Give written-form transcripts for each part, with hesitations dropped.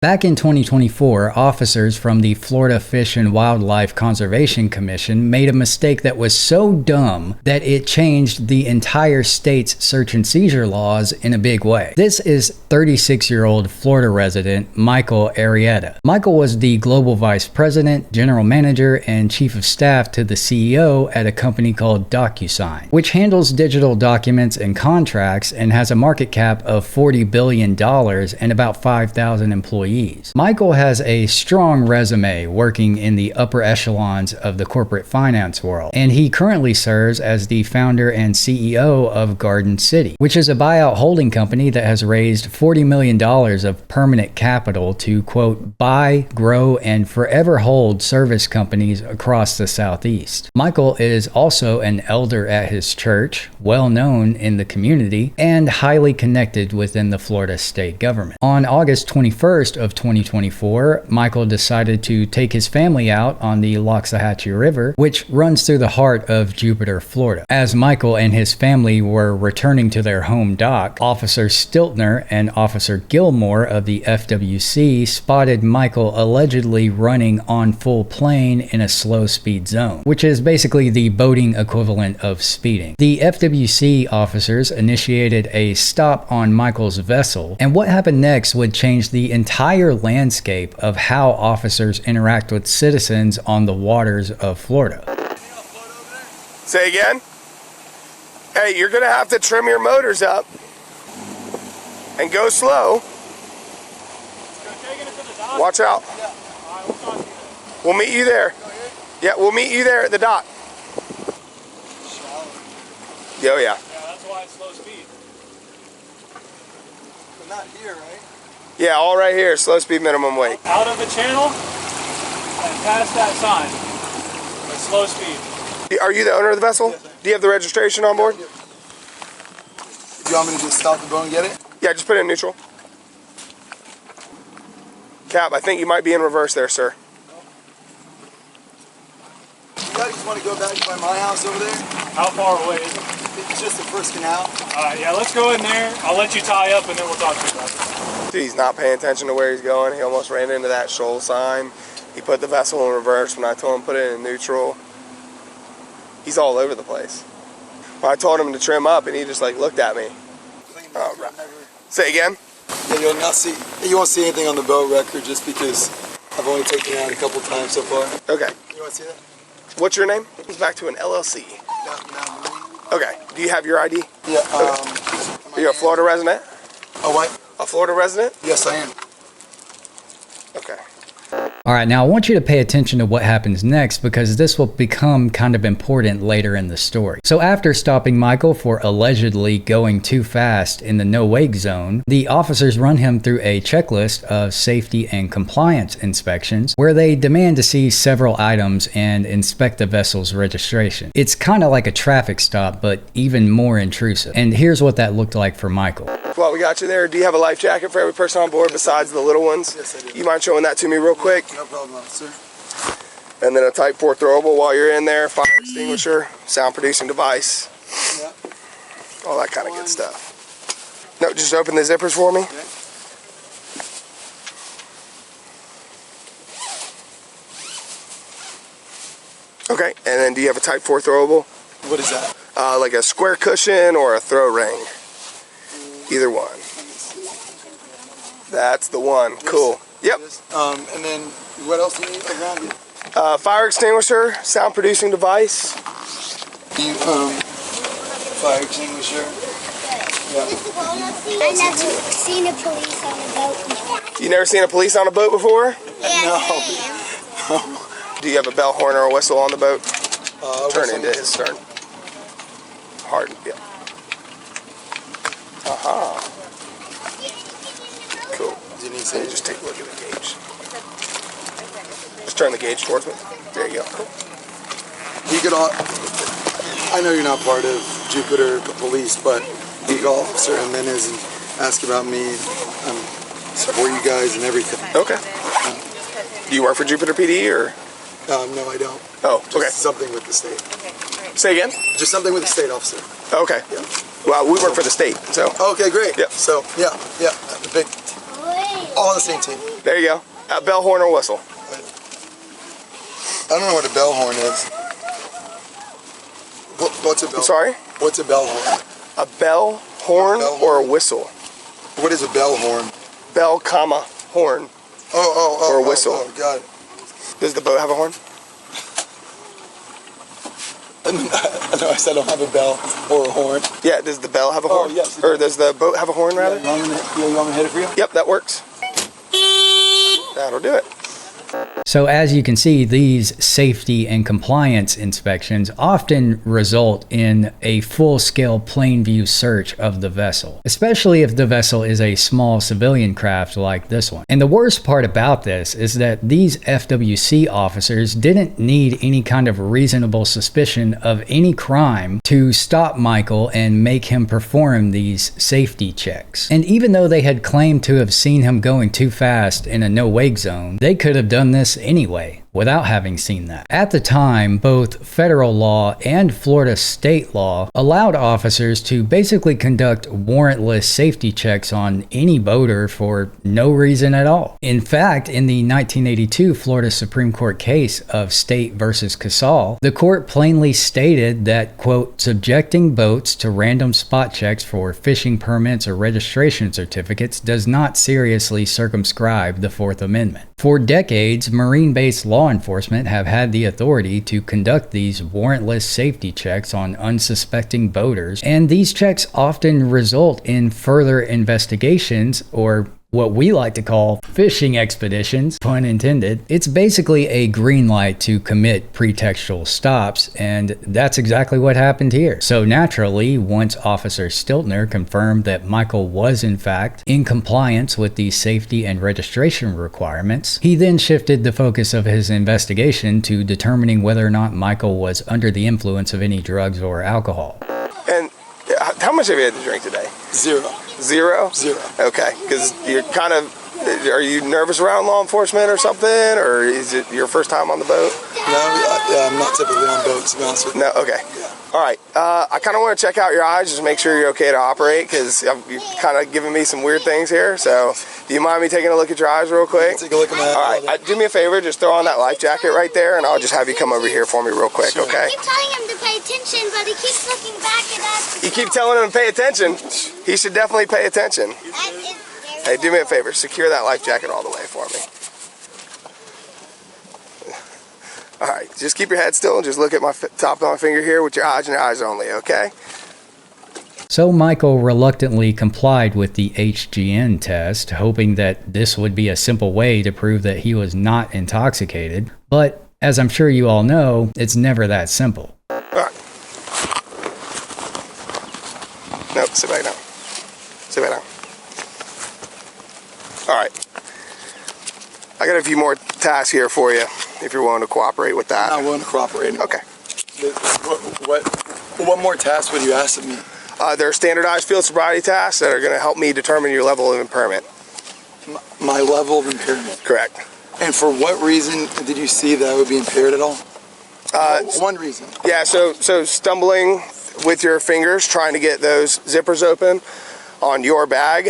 Back in 2024, officers from the Florida Fish and Wildlife Conservation Commission made a mistake that was so dumb that it changed the entire state's search and seizure laws in a big way. This is 36-year-old Florida resident Michael Arrieta. Michael was the global vice president, general manager, and chief of staff to the CEO at a company called DocuSign, which handles digital documents and contracts and has a market cap of $40 billion and about 5,000 employees. Michael has a strong resume working in the upper echelons of the corporate finance world, and he currently serves as the founder and CEO of Garden City, which is a buyout holding company that has raised $40 million of permanent capital to, quote, buy, grow, and forever hold service companies across the Southeast. Michael is also an elder at his church, well known in the community, and highly connected within the Florida state government. On August 21st of 2024, Michael decided to take his family out on the Loxahatchee River, which runs through the heart of Jupiter, Florida. As Michael and his family were returning to their home dock, Officer Stiltner and Officer Gilmore of the FWC spotted Michael allegedly running on full plane in a slow speed zone, which is basically the boating equivalent of speeding. The FWC officers initiated a stop on Michael's vessel, and what happened next would change the entire landscape of how officers interact with citizens on the waters of Florida. Say again? Hey, you're gonna have to trim your motors up and go slow. Watch out. We'll meet you there. Yeah, we'll meet you there at the dock. Oh yeah. Yeah, that's why it's slow speed. But not here, right? Yeah, all right here, slow speed minimum weight. Out of the channel and past that sign. It's slow speed. Are you the owner of the vessel? Yes, sir. Do you have the registration on board? Do you want me to just stop the boat and get it? Yeah, just put it in neutral. Cap, I think you might be in reverse there, sir. You guys just want to go back by my house over there? How far away is it? It's just the first canal. Yeah, let's go in there. I'll let you tie up and then we'll talk to you about it. Dude, he's not paying attention to where he's going. He almost ran into that shoal sign. He put the vessel in reverse when I told him to put it in neutral. He's all over the place. Well, I told him to trim up and he just like looked at me. Oh, right. Say again? Yeah, you won't see anything on the boat record just because I've only taken it out a couple times so far. Okay. You want to see that? What's your name? It's back to an LLC. No. Okay. Do you have your ID? Yeah. Are you a Florida resident? Oh, what? A Florida resident? Yes, I am. Okay. Alright, now I want you to pay attention to what happens next because this will become kind of important later in the story. So after stopping Michael for allegedly going too fast in the no-wake zone, the officers run him through a checklist of safety and compliance inspections where they demand to see several items and inspect the vessel's registration. It's kind of like a traffic stop, but even more intrusive. And here's what that looked like for Michael. While we got you there, do you have a life jacket for every person on board besides the little ones? Yes, I do. You mind showing that to me real quick? No problem, officer. And then a Type 4 throwable while you're in there, fire extinguisher, sound producing device, Yeah. all that kind of good stuff. No, just open the zippers for me. Okay, and then do you have a Type 4 throwable? What is that? Like a square cushion or a throw ring? Either one. That's the one. Cool. Yep. And then what else do you need around you? Fire extinguisher, sound producing device. Fire extinguisher. Yeah. I never seen a police on a boat. You never seen a police on a boat before? No. Do you have a bell horn or a whistle on the boat? Turn whistle. into his stern. Hard. Yeah. Aha. Cool. Do you need So you just take a look at the gauge. Just turn the gauge towards me. There you go. Cool. You could all, I know you're not part of Jupiter Police, but you could all certain minutes and ask about me, support you guys and everything. Okay. Do you work for Jupiter PD or? No, I don't. Oh, okay. Just something with the state. Say again? Just something with the state officer. Okay. Yeah. Well, we work for the state, so. Okay, great. Yep. So, yeah, the big. Wait. All on the same team. There you go. Bell, horn, or whistle. I don't know what a bell horn is. What's a bell? I'm sorry? What's a bell horn? A bell, horn, or a whistle. What is a bell horn? Bell, comma, horn. Or a whistle. Oh, got it. Does the boat have a horn? No, I said I don't have a bell or a horn. Yeah, does the bell have a horn? Yes. Or does the boat have a horn, rather? You want me to hit it for you? Yep, that works. That'll do it. So as you can see, these safety and compliance inspections often result in a full-scale plain view search of the vessel, especially if the vessel is a small civilian craft like this one. And the worst part about this is that these FWC officers didn't need any kind of reasonable suspicion of any crime to stop Michael and make him perform these safety checks. And even though they had claimed to have seen him going too fast in a no-wake zone, they could have done this anyway without having seen that. At the time, both federal law and Florida state law allowed officers to basically conduct warrantless safety checks on any boater for no reason at all. In fact, in the 1982 Florida Supreme Court case of State versus Casal, the court plainly stated that, quote, subjecting boats to random spot checks for fishing permits or registration certificates does not seriously circumscribe the Fourth Amendment. For decades, marine-based law enforcement have had the authority to conduct these warrantless safety checks on unsuspecting boaters, and these checks often result in further investigations, or what we like to call fishing expeditions, pun intended. It's basically a green light to commit pretextual stops, and that's exactly what happened here. So naturally, once Officer Stiltner confirmed that Michael was in fact in compliance with the safety and registration requirements, he then shifted the focus of his investigation to determining whether or not Michael was under the influence of any drugs or alcohol. And how much have you had to drink today? Zero. Zero? Zero. Okay, because you're kind of, are you nervous around law enforcement or something? Or is it your first time on the boat? No, I'm not typically on boats, to be honest with you. No, okay. All right, I kind of want to check out your eyes just to make sure you're okay to operate, because you're kind of giving me some weird things here. So do you mind me taking a look at your eyes real quick? Take a look at my eyes. All right, do me a favor, just throw on that life jacket right there, and I'll just have you come over here for me real quick, okay? I keep telling him to pay attention, but he keeps looking back at us. You keep telling him to pay attention. He should definitely pay attention. Hey, do me a favor, secure that life jacket all the way for me. All right, just keep your head still and just look at my top of my finger here with your eyes and your eyes only, okay? So Michael reluctantly complied with the HGN test, hoping that this would be a simple way to prove that he was not intoxicated. But as I'm sure you all know, it's never that simple. All right. No, sit back down. Sit back down. All right. I got a few more tasks here for you, if you're willing to cooperate with that. I'm not willing to cooperate. Okay. What more tasks would you ask of me? There are standardized field sobriety tasks that are going to help me determine your level of impairment. My level of impairment? Correct. And for what reason did you see that I would be impaired at all? One reason. Yeah, so stumbling with your fingers, trying to get those zippers open on your bag.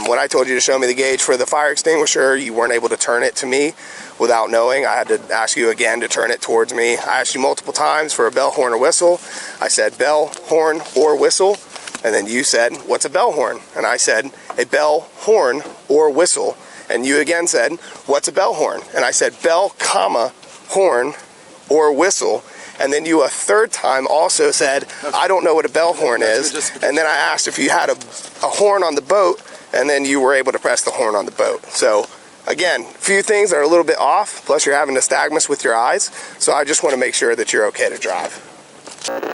When I told you to show me the gauge for the fire extinguisher, you weren't able to turn it to me without knowing. I had to ask you again to turn it towards me. I asked you multiple times for a bell, horn, or whistle. I said bell, horn, or whistle. And then you said, what's a bell horn? And I said, a bell, horn, or whistle. And you again said, what's a bell horn? And I said, bell, comma, horn, or whistle. And then you a third time also said, I don't know what a bell horn is. And then I asked if you had a horn on the boat, and then you were able to press the horn on the boat. So again, a few things that are a little bit off, plus you're having nystagmus with your eyes. So I just want to make sure that you're okay to drive.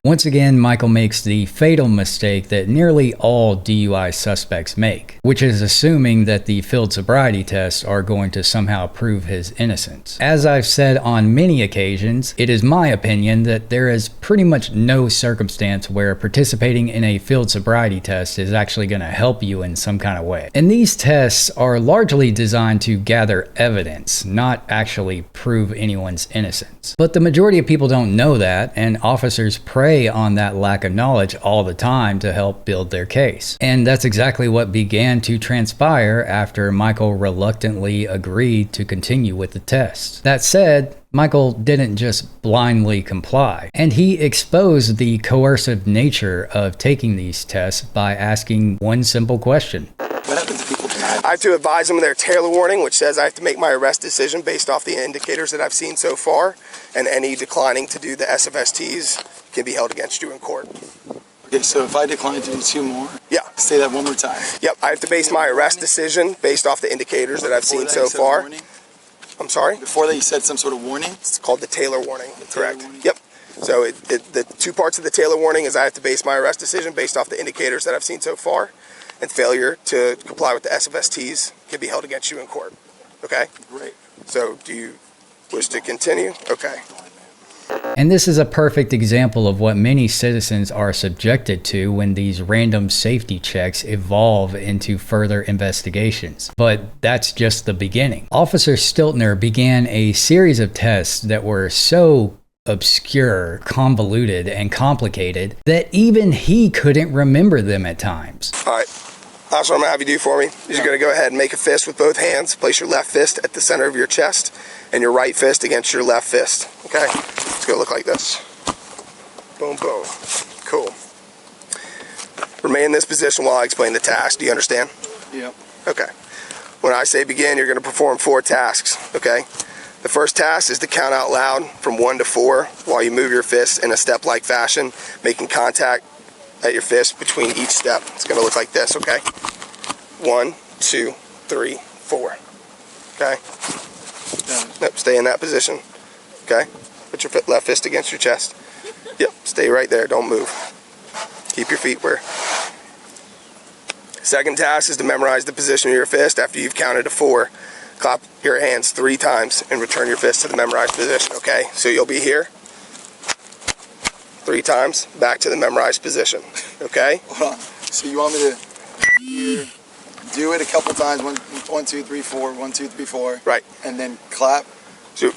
Once again, Michael makes the fatal mistake that nearly all DUI suspects make, which is assuming that the field sobriety tests are going to somehow prove his innocence. As I've said on many occasions, it is my opinion that there is pretty much no circumstance where participating in a field sobriety test is actually going to help you in some kind of way. And these tests are largely designed to gather evidence, not actually prove anyone's innocence. But the majority of people don't know that, and officers prey on that lack of knowledge all the time to help build their case. And that's exactly what began to transpire after Michael reluctantly agreed to continue with the test. That said, Michael didn't just blindly comply, and he exposed the coercive nature of taking these tests by asking one simple question. What happens if people deny? I have to advise them of their Taylor warning, which says I have to make my arrest decision based off the indicators that I've seen so far, and any declining to do the SFSTs can be held against you in court. Okay, so if I decline to do 2 more? Yeah. Say that one more time. Yep, I have to base my arrest decision based off the indicators that I've seen so far. I'm sorry? Before that you said some sort of warning? It's called the Taylor warning, correct. Yep. So the 2 parts of the Taylor warning is I have to base my arrest decision based off the indicators that I've seen so far, and failure to comply with the SFSTs can be held against you in court. Okay? Great. So do you wish to continue? Okay. And this is a perfect example of what many citizens are subjected to when these random safety checks evolve into further investigations. But that's just the beginning. Officer Stiltner began a series of tests that were so obscure, convoluted, and complicated that even he couldn't remember them at times. All right. That's what I'm going to have you do for me. You're going to go ahead and make a fist with both hands. Place your left fist at the center of your chest and your right fist against your left fist. Okay? It's going to look like this. Boom, boom. Cool. Remain in this position while I explain the task. Do you understand? Yep. Okay. When I say begin, you're going to perform 4 tasks. Okay? The first task is to count out loud from 1 to 4 while you move your fists in a step-like fashion, making contact at your fist between each step. It's going to look like this, okay? 1, 2, 3, 4. Okay? Nope, stay in that position. Okay? Put your left fist against your chest. Yep, stay right there. Don't move. Keep your feet where. Second task is to memorize the position of your fist after you've counted to 4. Clap your hands 3 times and return your fist to the memorized position, okay? So you'll be here 3 times, back to the memorized position, okay? Hold on. So you want me to do it a couple times, 1, 2, 3, 4, 1, 2, 3, 4. Right. And then clap. So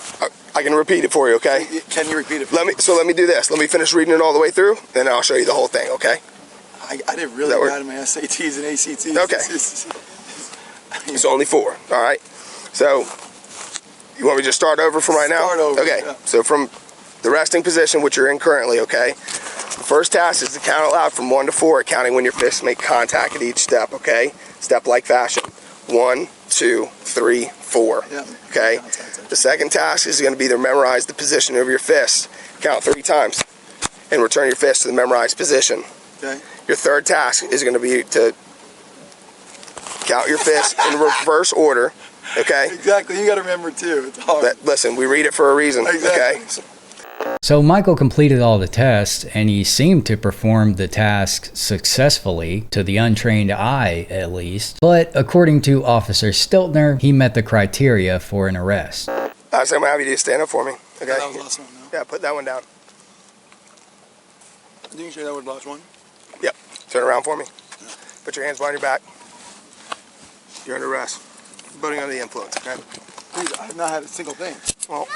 I can repeat it for you, okay? Can you repeat it for me? Let me do this. Let me finish reading it all the way through, then I'll show you the whole thing, okay? I did really bad in my SATs and ACTs. Okay. It's only 4, all right? So you want me to just start over from right now? Start over. Okay. Yeah. So from the resting position, which you're in currently, okay? The first task is to count out loud from 1 to 4, counting when your fists make contact at each step, okay? Step-like fashion. 1, 2, 3, 4. Yeah. Okay? The second task is going to be to memorize the position of your fists. Count 3 times and return your fist to the memorized position. Okay. Your third task is going to be to count your fists in reverse order, okay? Exactly. You got to remember too. It's hard. Listen, we read it for a reason, Exactly. okay? So Michael completed all the tests, and he seemed to perform the task successfully, to the untrained eye at least. But according to Officer Stiltner, he met the criteria for an arrest. So I'm going to have you to stand up for me, okay? That was the last one, no? Yeah, put that one down. You sure that was the last one? Yep. Turn around for me. Yeah. Put your hands behind your back. You're under arrest. Voting under the influence, okay? Dude, I've not had a single thing. Well,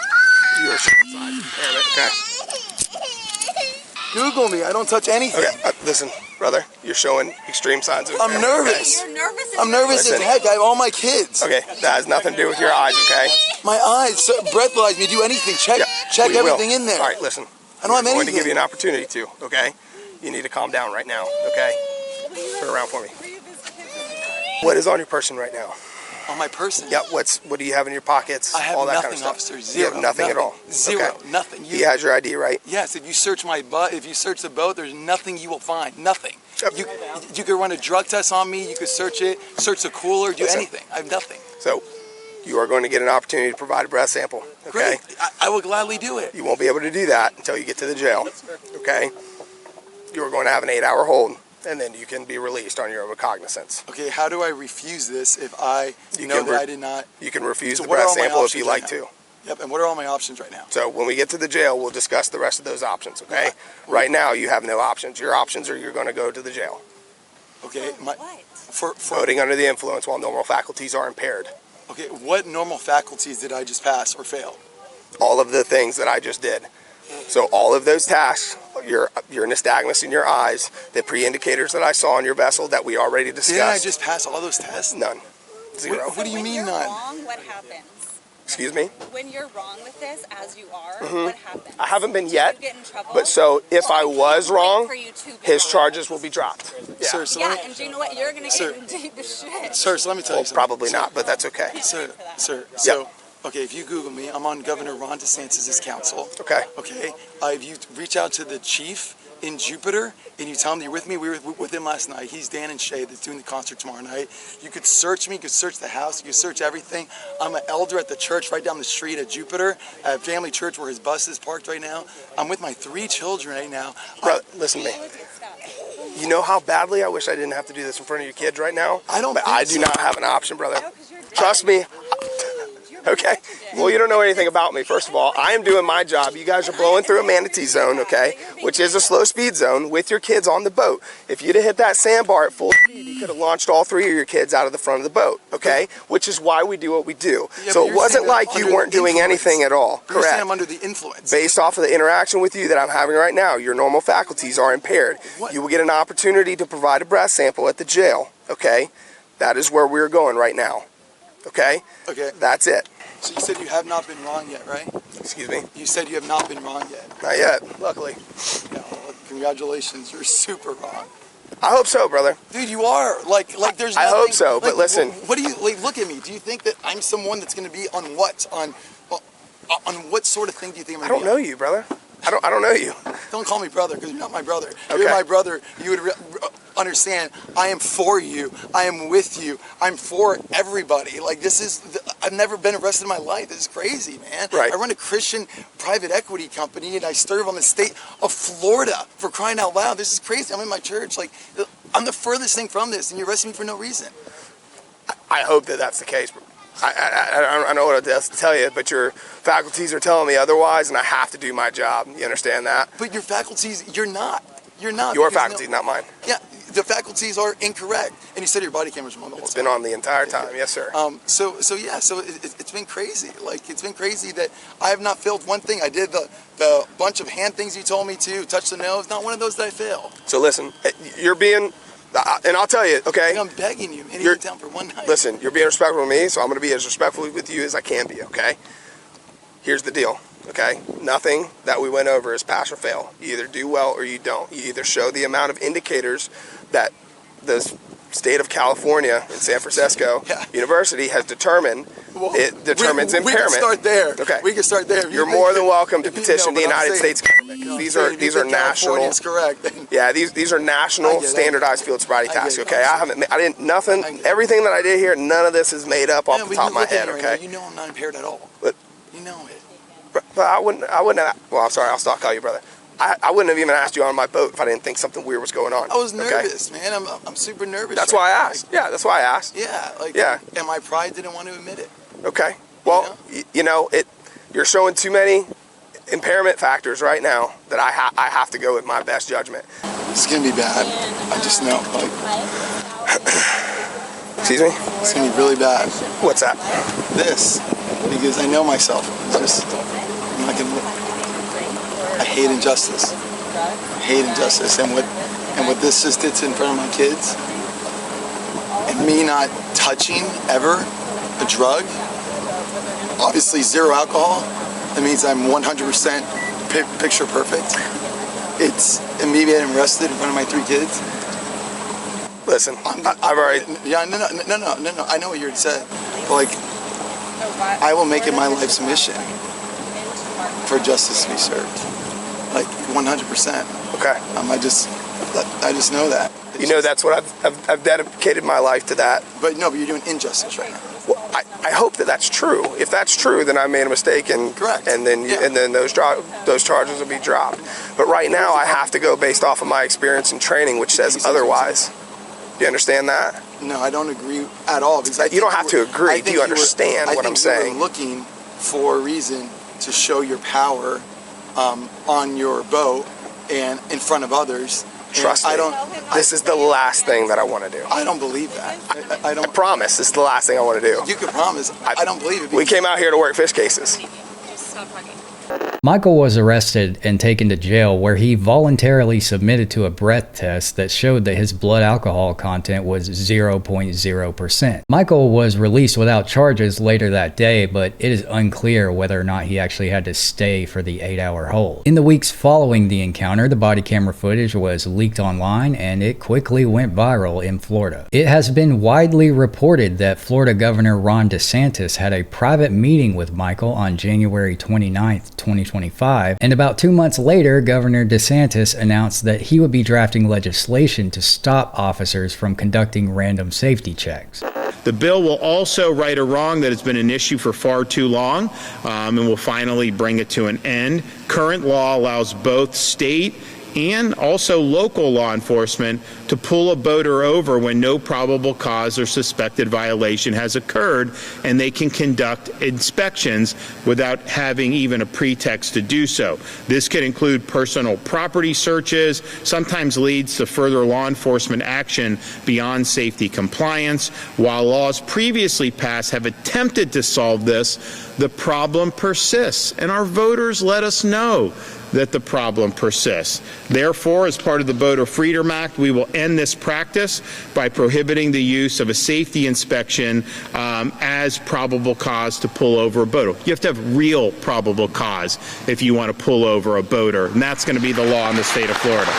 you're showing signs of impairment, okay? Google me. I don't touch anything. Okay, listen, brother. You're showing extreme signs of impairment. I'm nervous. You're nervous. I'm nervous as heck. I have all my kids. Okay, that has nothing to do with your eyes, okay? My eyes breathalyze me. Do anything. Check everything in there. All right, listen. I don't have anything. I'm going to give you an opportunity to, okay? You need to calm down right now, okay? Turn around for me. What is on your person right now? On my person? Yeah, what do you have in your pockets? I have all that nothing, kind of stuff. officer. Zero. You have nothing at all? Zero. Okay. Nothing. He has your ID, right? Yes, if you search my butt, if you search the boat, there's nothing you will find. Nothing. Yep. You could run a drug test on me, you could search it, search the cooler, do anything. I have nothing. So, you are going to get an opportunity to provide a breath sample, okay? Great. I will gladly do it. You won't be able to do that until you get to the jail, okay? You are going to have an 8-hour hold, and then you can be released on your own recognizance. Okay, how do I refuse this if I know that I did not? You can refuse So the what are breath all my sample if you options like right to. Yep, and what are all my options right now? So when we get to the jail, we'll discuss the rest of those options, okay? Right now, you have no options. Your options are you're going to go to the jail. Okay, for Voting under the influence while normal faculties are impaired. Okay, what normal faculties did I just pass or fail? All of the things that I just did. So all of those tasks your nystagmus in your eyes, the pre-indicators that I saw on your vessel that we already discussed. Didn't I just pass all those tests? None. Zero. What do you mean none? none? Wrong, what happens? Excuse me? When you're wrong with this, as you are, what happens? I haven't been yet, Do you get in trouble? but so if I was wrong, for you to be his wrong. charges will be dropped. Yeah. Sir, so Yeah, let me, and do you know what? You're going to Sir. get in deep as shit. sir, so let me tell Well, you something. probably not, but that's okay. Sir, so, okay, if you Google me, I'm on Governor Ron DeSantis' council. Okay. Okay, if you reach out to the chief in Jupiter and you tell him you're with me, we were with him last night. He's Dan and Shay that's doing the concert tomorrow night. You could search me, you could search the house, you could search everything. I'm an elder at the church right down the street at Jupiter, at Family Church where his bus is parked right now. I'm with my 3 children right now. Bro, listen to me. You know how badly I wish I didn't have to do this in front of your kids right now? I don't But think I do so. not have an option, brother. Trust me. Okay? Well, you don't know anything about me. First of all, I am doing my job. You guys are blowing through a manatee zone, okay? Which is a slow speed zone with your kids on the boat. If you'd have hit that sandbar at full speed, you could have launched all 3 of your kids out of the front of the boat, okay? Which is why we do what we do. Yeah, So but it you're wasn't saying like that you under weren't doing influence. anything at all. You're saying Correct. I'm under the influence. Based off of the interaction with you that I'm having right now, your normal faculties are impaired. What? You will get an opportunity to provide a breath sample at the jail, okay? That is where we're going right now, okay? Okay, That's it. so you said you have not been wrong yet, right? Excuse me? You said you have not been wrong yet. Not yet, luckily. Yeah, well, congratulations, you're super wrong. I hope so, brother. Dude, you are. Like there's I nothing, hope so, but like, listen. What do you, like, look at me. Do you think that I'm someone that's going to be on what? On what sort of thing do you think I'm I going to don't be know you, brother. I don't know you. on? Don't call me brother, because you're not my brother. If Okay. you're my brother, you would understand I am for you. I am with you. I'm for everybody. Like, I've never been arrested in my life. This is crazy, man. Right. I run a Christian private equity company, and I serve on the state of Florida, for crying out loud. This is crazy. I'm in my church. Like, I'm the furthest thing from this, and you're arresting me for no reason. I hope that that's the case. I don't know what else to tell you, but your faculties are telling me otherwise, and I have to do my job. You understand that? But your faculties, you're not. You're not. Your because faculties, not mine. Yeah, the faculties are incorrect. And you said your body cameras were on the whole It's time. been on the entire time. Yes, sir. So it's been crazy. Like, it's been crazy that I have not failed one thing. I did the bunch of hand things you told me to, touch the nose. Not one of those that I failed. So listen, you're being, and I'll tell you, okay? I'm begging you, man. You're- You're down for one night. Listen, you're being respectful of me, so I'm going to be as respectful with you as I can be, okay? Here's the deal, okay? Nothing that we went over is pass or fail. You either do well or you don't. You either show the amount of indicators that the state of California and San Francisco Yeah. University has determined. Well, It determines we impairment. can start there. Okay. We can start there. If You're you more think than that- welcome to if you- petition no, the but I'm United saying- States government, because these if you are think California national. is correct, then Yeah, these are I national get it. standardized field sobriety I get tasks. it. Okay, I didn't I nothing. get it. Everything that I did here, none of this is made up off Yeah, the but top you of my look at head. me right now, Okay, you know I'm not impaired at all. But- You know it. but I wouldn't have. Well, I'm sorry. I'll stop calling you brother. I wouldn't have even asked you on my boat if I didn't think something weird was going on. I was okay? nervous, man. I'm super nervous. That's right why I now. asked. Yeah, that's why I asked. Yeah, like, Yeah. and my pride didn't want to admit it. Okay. Well, you're showing too many impairment factors right now that I have to go with my best judgment. It's gonna be bad. I just know. Like, Excuse me. it's gonna be really bad. What's that? This, because I know myself. It's just, I'm not gonna. I hate injustice. I hate injustice, and what this just did in front of my kids, and me not touching ever a drug. Obviously, zero alcohol. That means I'm 100% picture perfect. And me being arrested in front of my 3 kids. Listen, I've already. Yeah, no. I know what you're saying. But, like, I will make it my life's mission for justice to be served. Like, 100%. Okay. I just know that. You know, that's what I've dedicated my life to that. But no, but you're doing injustice right now. Well, I hope that that's true. If that's true, then I made a mistake, and Correct. and then Yeah. and then those charges will be dropped. But right now, I have to go based off of my experience and training, which says otherwise. Do you understand that? No, I don't agree at all. Because You don't have to agree. Do you understand what I'm saying? You were looking for a reason to show your power on your boat and in front of others. Trust me. This is the last thing that I want to do. I don't believe that. I I don't. promise. This is the last thing I want to do. You can promise. I don't believe it. We came out here to work fish cases. Just stop talking. Michael was arrested and taken to jail, where he voluntarily submitted to a breath test that showed that his blood alcohol content was 0.0%. Michael was released without charges later that day, but it is unclear whether or not he actually had to stay for the 8-hour hold. In the weeks following the encounter, the body camera footage was leaked online and it quickly went viral in Florida. It has been widely reported that Florida Governor Ron DeSantis had a private meeting with Michael on January 29th, 2025, and about 2 months later, Governor DeSantis announced that he would be drafting legislation to stop officers from conducting random safety checks. The bill will also right a wrong that has been an issue for far too long, and will finally bring it to an end. Current law allows both state and also local law enforcement to pull a boater over when no probable cause or suspected violation has occurred, and they can conduct inspections without having even a pretext to do so. This could include personal property searches, sometimes leads to further law enforcement action beyond safety compliance. While laws previously passed have attempted to solve this, the problem persists, and our voters let us know that the problem persists. Therefore, as part of the Boater Freedom Act, we will end this practice by prohibiting the use of a safety inspection as probable cause to pull over a boater. You have to have real probable cause if you want to pull over a boater, and that's going to be the law in the state of Florida.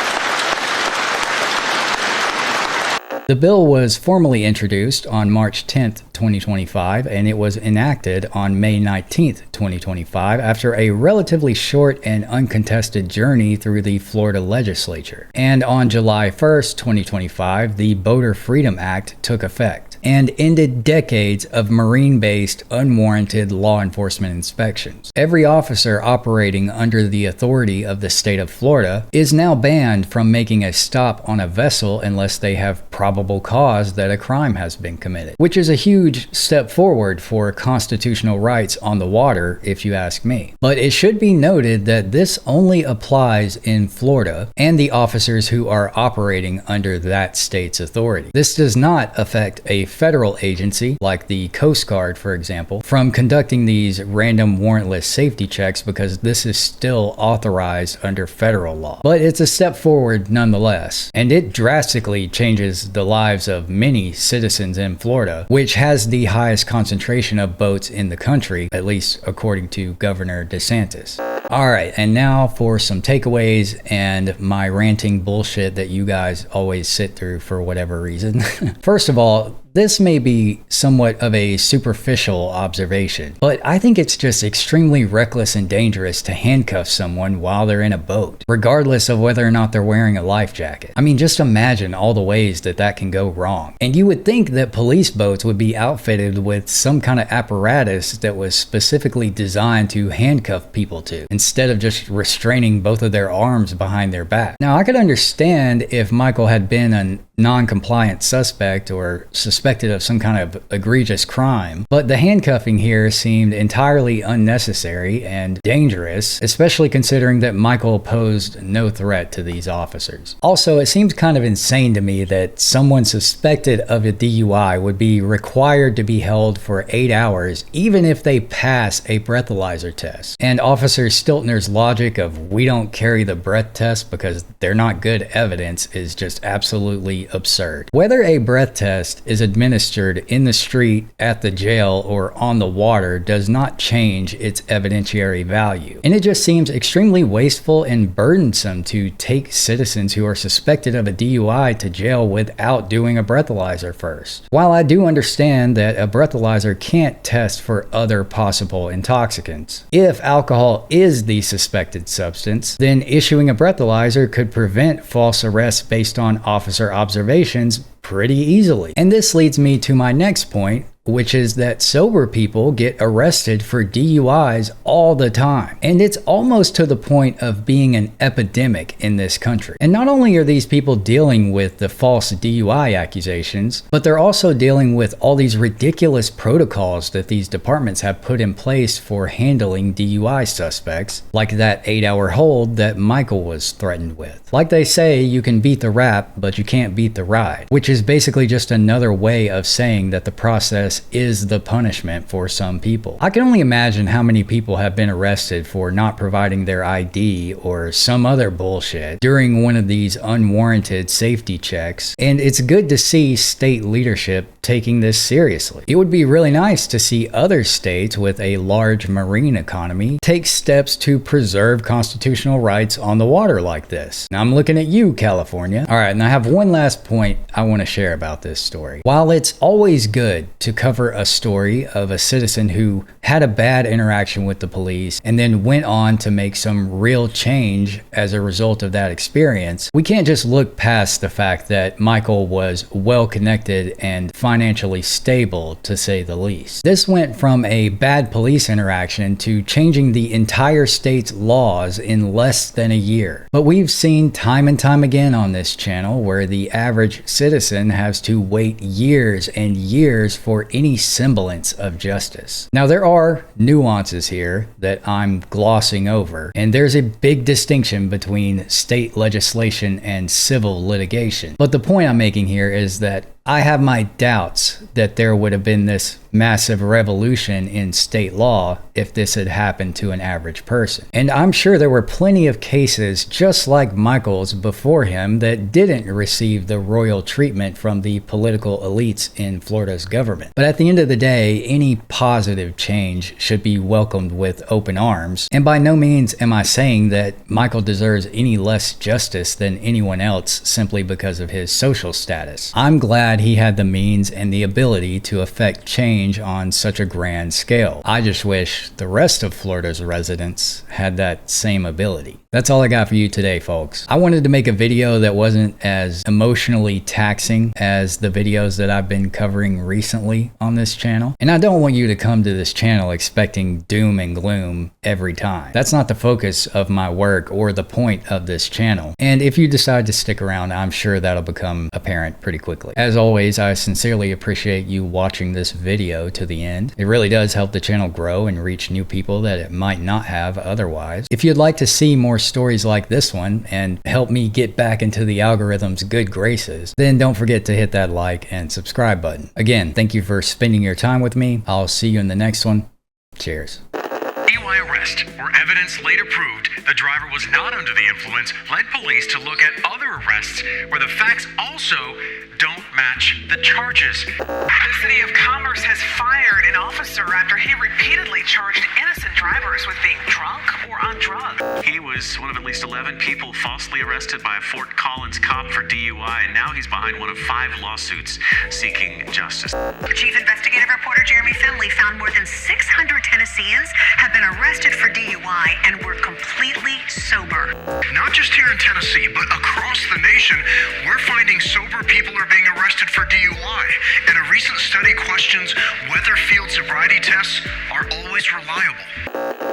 The bill was formally introduced on March 10th, 2025, and it was enacted on May 19th, 2025, after a relatively short and uncontested journey through the Florida legislature. And on July 1st, 2025, the Boater Freedom Act took effect and ended decades of marine-based, unwarranted law enforcement inspections. Every officer operating under the authority of the state of Florida is now banned from making a stop on a vessel unless they have probable cause that a crime has been committed, which is a huge step forward for constitutional rights on the water, if you ask me. But it should be noted that this only applies in Florida and the officers who are operating under that state's authority. This does not affect a federal agency, like the Coast Guard, for example, from conducting these random warrantless safety checks, because this is still authorized under federal law. But it's a step forward nonetheless, and it drastically changes the lives of many citizens in Florida, which has the highest concentration of boats in the country, at least according to Governor DeSantis. Alright, and now for some takeaways and my ranting bullshit that you guys always sit through for whatever reason. First of all, this may be somewhat of a superficial observation, but I think it's just extremely reckless and dangerous to handcuff someone while they're in a boat, regardless of whether or not they're wearing a life jacket. I mean, just imagine all the ways that that can go wrong. And you would think that police boats would be outfitted with some kind of apparatus that was specifically designed to handcuff people to, instead of just restraining both of their arms behind their back. Now, I could understand if Michael had been a non-compliant suspect or suspected of some kind of egregious crime, but the handcuffing here seemed entirely unnecessary and dangerous, especially considering that Michael posed no threat to these officers. Also, it seems kind of insane to me that someone suspected of a DUI would be required to be held for 8 hours, even if they pass a breathalyzer test. And Officer Stiltner's logic of "we don't carry the breath test because they're not good evidence" is just absolutely absurd. Whether a breath test is administered in the street, at the jail, or on the water does not change its evidentiary value. And it just seems extremely wasteful and burdensome to take citizens who are suspected of a DUI to jail without doing a breathalyzer first. While I do understand that a breathalyzer can't test for other possible intoxicants, if alcohol is the suspected substance, then issuing a breathalyzer could prevent false arrests based on officer observations pretty easily. And this leads me to my next point, which is that sober people get arrested for DUIs all the time. And it's almost to the point of being an epidemic in this country. And not only are these people dealing with the false DUI accusations, but they're also dealing with all these ridiculous protocols that these departments have put in place for handling DUI suspects, like that 8-hour hold that Michael was threatened with. Like they say, you can beat the rap, but you can't beat the ride, which is basically just another way of saying that the process this is the punishment for some people. I can only imagine how many people have been arrested for not providing their ID or some other bullshit during one of these unwarranted safety checks, and it's good to see state leadership taking this seriously. It would be really nice to see other states with a large marine economy take steps to preserve constitutional rights on the water like this. Now I'm looking at you, California. All right, and I have one last point I want to share about this story. While it's always good to cover a story of a citizen who had a bad interaction with the police and then went on to make some real change as a result of that experience, we can't just look past the fact that Michael was well connected and financially stable, to say the least. This went from a bad police interaction to changing the entire state's laws in less than a year. But we've seen time and time again on this channel where the average citizen has to wait years and years for any semblance of justice. Now there are nuances here that I'm glossing over, and there's a big distinction between state legislation and civil litigation. But the point I'm making here is that I have my doubts that there would have been this massive revolution in state law if this had happened to an average person. And I'm sure there were plenty of cases just like Michael's before him that didn't receive the royal treatment from the political elites in Florida's government. But at the end of the day, any positive change should be welcomed with open arms. And by no means am I saying that Michael deserves any less justice than anyone else simply because of his social status. I'm glad he had the means and the ability to affect change on such a grand scale. I just wish the rest of Florida's residents had that same ability. That's all I got for you today, folks. I wanted to make a video that wasn't as emotionally taxing as the videos that I've been covering recently on this channel. And I don't want you to come to this channel expecting doom and gloom every time. That's not the focus of my work or the point of this channel. And if you decide to stick around, I'm sure that'll become apparent pretty quickly. As always, I sincerely appreciate you watching this video to the end. It really does help the channel grow and reach new people that it might not have otherwise. If you'd like to see more stories like this one and help me get back into the algorithm's good graces, then don't forget to hit that like and subscribe button. Again, thank you for spending your time with me. I'll see you in the next one. Cheers. DUI arrest, where evidence later proved the driver was not under the influence, led police to look at other arrests where the facts also don't match the charges. The City of Commerce has fired an officer after he repeatedly charged innocent drivers with being drunk or on drugs. He was one of at least 11 people falsely arrested by a Fort Collins cop for DUI, and now he's behind one of 5 lawsuits seeking justice. Chief Investigative Reporter Jeremy Finley found more than 600 Tennesseans have been arrested for DUI and were completely sober. Not just here in Tennessee, but across the nation, we're finding sober people are being arrested for DUI, and a recent study questions whether field sobriety tests are always reliable.